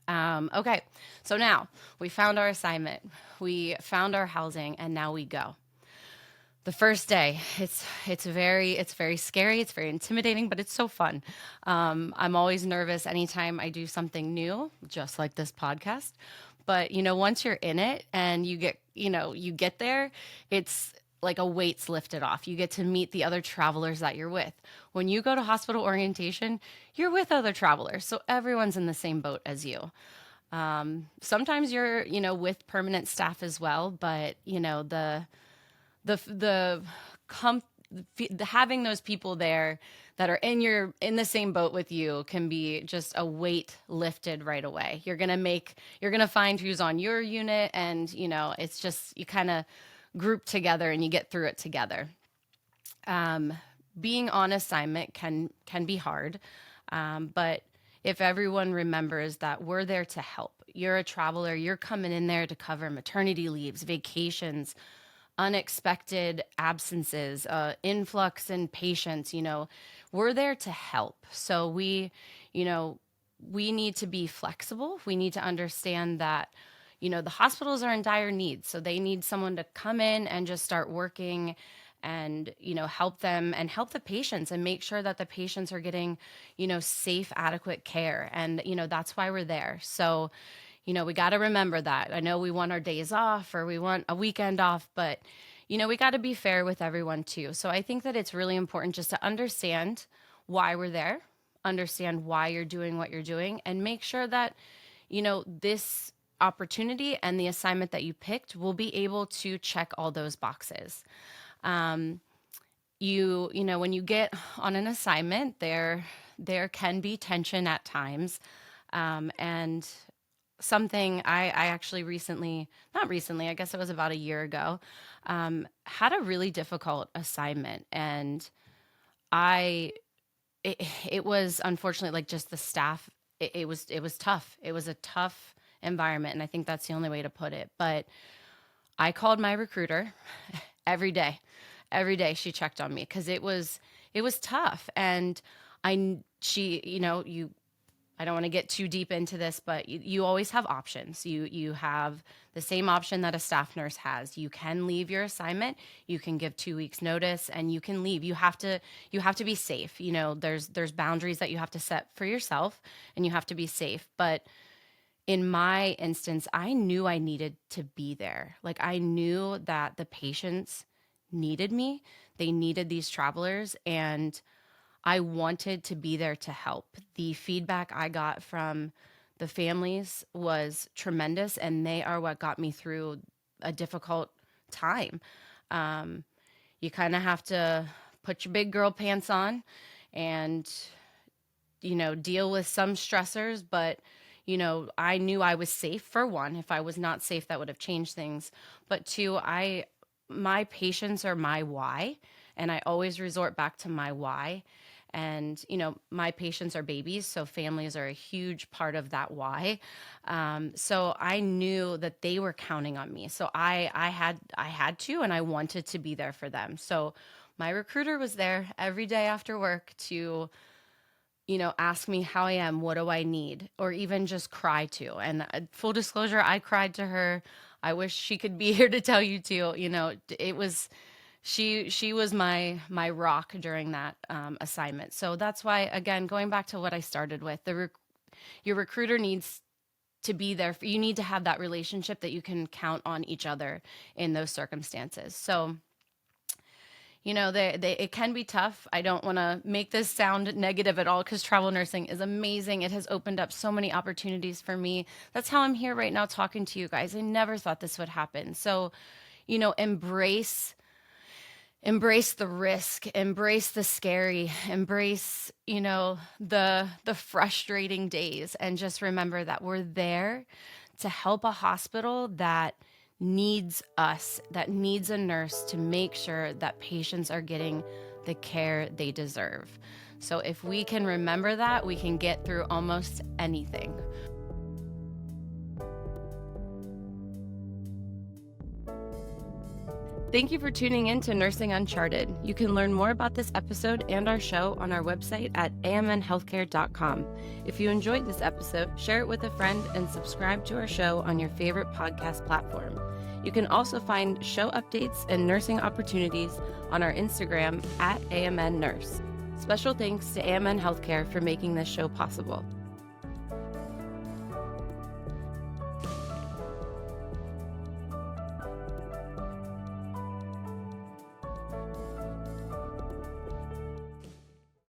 Okay, so now we found our assignment, we found our housing, and now we go. The first day, it's very scary, it's very intimidating, but it's so fun. I'm always nervous anytime I do something new, just like this podcast. But once you're in it and you get there, it's like a weight's lifted off. You get to meet the other travelers that you're with. When you go to hospital orientation, you're with other travelers, so everyone's in the same boat as you. Sometimes you're, with permanent staff as well, but the com- having those people there that are in the same boat with you can be just a weight lifted right away. You're gonna find who's on your unit, and it's just you kind of group together and you get through it together. um, Being on assignment can be hard, but if everyone remembers that we're there to help, you're a traveler, you're coming in there to cover maternity leaves, vacations, unexpected absences, influx in patients, we're there to help. So you know, we need to be flexible. We need to understand that, the hospitals are in dire need. So they need someone to come in and just start working and, help them and help the patients and make sure that the patients are getting, safe, adequate care. And, that's why we're there. So, we got to remember that. I know we want our days off or we want a weekend off, but, we got to be fair with everyone too. So I think that it's really important just to understand why we're there, understand why you're doing what you're doing, and make sure that, this opportunity and the assignment that you picked will be able to check all those boxes. Um, when you get on an assignment, there can be tension at times, and something I actually recently, not recently, I guess it was about a year ago, had a really difficult assignment. And I, it was unfortunately like just the staff, it was tough. It was a tough environment. And I think that's the only way to put it. But I called my recruiter every day. Every day she checked on me because it was tough. And she, I don't want to get too deep into this, but you always have options. You have the same option that a staff nurse has. You can leave your assignment, you can give 2 weeks notice, and you can leave. You have to be safe. There's boundaries that you have to set for yourself, and you have to be safe. But in my instance, I knew I needed to be there. Like I knew that the patients needed me. They needed these travelers, and I wanted to be there to help. The feedback I got from the families was tremendous, and they are what got me through a difficult time. Um, you kind of have to put your big girl pants on and, deal with some stressors, but, I knew I was safe for one. If I was not safe, that would have changed things. But two, my patients are my why, and I always resort back to my why. And my patients are babies, so families are a huge part of that why. So I knew that they were counting on me, so I had to, and I wanted to be there for them. So my recruiter was there every day after work to ask me how I am, what do I need, or even just cry to. And full disclosure, I cried to her. I wish she could be here to tell you too. It was she was my rock during that assignment. So that's why, again, going back to what I started with, your recruiter needs to be there. You need to have that relationship that you can count on each other in those circumstances. So it can be tough. I don't want to make this sound negative at all because travel nursing is amazing. It has opened up so many opportunities for me. That's how I'm here right now talking to you guys. I never thought this would happen. So, embrace the risk, embrace the scary, embrace, the frustrating days, and just remember that we're there to help a hospital that needs us, that needs a nurse to make sure that patients are getting the care they deserve. So if we can remember that, we can get through almost anything. Thank you for tuning in to Nursing Uncharted. You can learn more about this episode and our show on our website at amnhealthcare.com. If you enjoyed this episode, share it with a friend and subscribe to our show on your favorite podcast platform. You can also find show updates and nursing opportunities on our Instagram at AMN Nurse. Special thanks to AMN Healthcare for making this show possible.